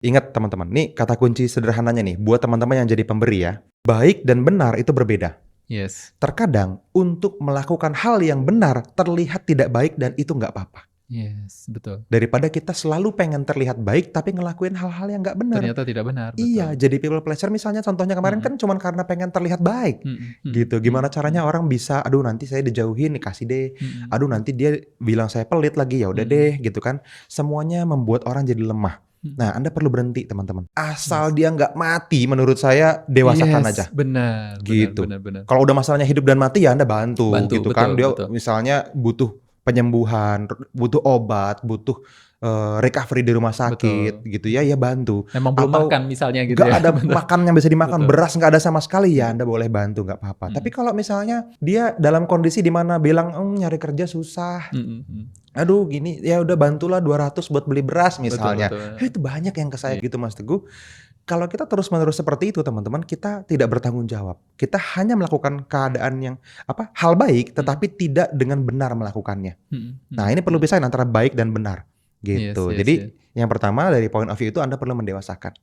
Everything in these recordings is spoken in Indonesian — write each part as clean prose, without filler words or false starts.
Ingat teman-teman, nih kata kunci sederhananya nih, buat teman-teman yang jadi pemberi ya. Baik dan benar itu berbeda. Yes. Terkadang untuk melakukan hal yang benar terlihat tidak baik dan itu nggak apa-apa. Yes, betul. Daripada kita selalu pengen terlihat baik tapi ngelakuin hal-hal yang nggak benar. Ternyata tidak benar, Iya, betul. jadi people pleasure misalnya contohnya kemarin kan cuman karena pengen terlihat baik. Gitu. Gimana caranya orang bisa, aduh nanti saya dijauhin, dikasih deh. Aduh nanti dia bilang saya pelit lagi, ya udah deh gitu kan. Semuanya membuat orang jadi lemah. Nah, Anda perlu berhenti teman-teman. Asal dia nggak mati, menurut saya dewasakan aja. Benar, Gitu. benar. Kalau udah masalahnya hidup dan mati ya Anda bantu gitu kan. Dia Betul. misalnya butuh penyembuhan, butuh obat, butuh recovery di rumah sakit gitu ya, ya bantu. Memang belum Atau makan misalnya gitu nggak ya. ada makan yang bisa dimakan, Betul. beras nggak ada sama sekali, ya Anda boleh bantu, nggak apa-apa. Tapi kalau misalnya dia dalam kondisi di mana bilang, nyari kerja susah, aduh gini, ya udah bantulah 200 buat beli beras misalnya. Betul. Itu banyak yang ke saya gitu Mas Teguh. Kalau kita terus-menerus seperti itu teman-teman, kita tidak bertanggung jawab. Kita hanya melakukan keadaan yang hal baik, tetapi tidak dengan benar melakukannya. Nah ini perlu pisahin antara baik dan benar. Gitu. Jadi yang pertama dari point of view itu Anda perlu mendewasakan.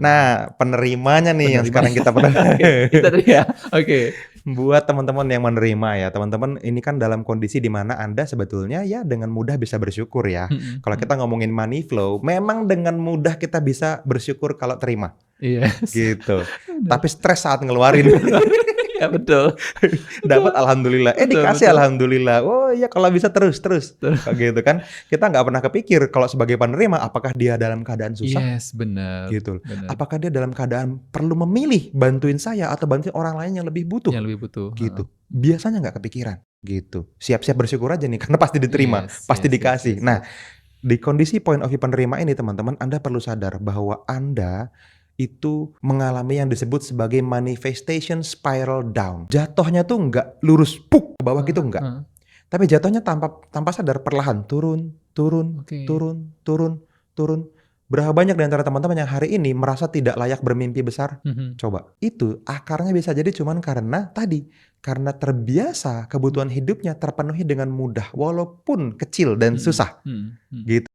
Nah penerimanya nih yang sekarang kita pernah. Itu ya. Oke. Buat teman-teman yang menerima ya, teman-teman ini kan dalam kondisi di mana Anda sebetulnya ya dengan mudah bisa bersyukur ya. Kalau kita ngomongin money flow, memang dengan mudah kita bisa bersyukur kalau terima. Gitu. Tapi stres saat ngeluarin. Ya betul. Dapat alhamdulillah, dikasih alhamdulillah. Oh iya kalau bisa terus. Gitu kan. Kita nggak pernah kepikir kalau sebagai penerima apakah dia dalam keadaan susah. Yes, benar. Gitu. Apakah dia dalam keadaan perlu memilih bantuin saya atau bantuin orang lain yang lebih butuh. Gitu. Biasanya nggak kepikiran. Gitu. Siap-siap bersyukur aja nih karena pasti diterima, pasti dikasih. Nah, di kondisi point of view penerima ini teman-teman, Anda perlu sadar bahwa Anda itu mengalami yang disebut sebagai manifestation spiral down. Jatuhnya tuh nggak lurus puk ke bawah gitu nggak. Tapi jatuhnya tanpa sadar perlahan turun. Berapa banyak di antara teman-teman yang hari ini merasa tidak layak bermimpi besar? Coba. Itu akarnya bisa jadi cuman karena terbiasa kebutuhan hidupnya terpenuhi dengan mudah walaupun kecil dan susah. Gitu.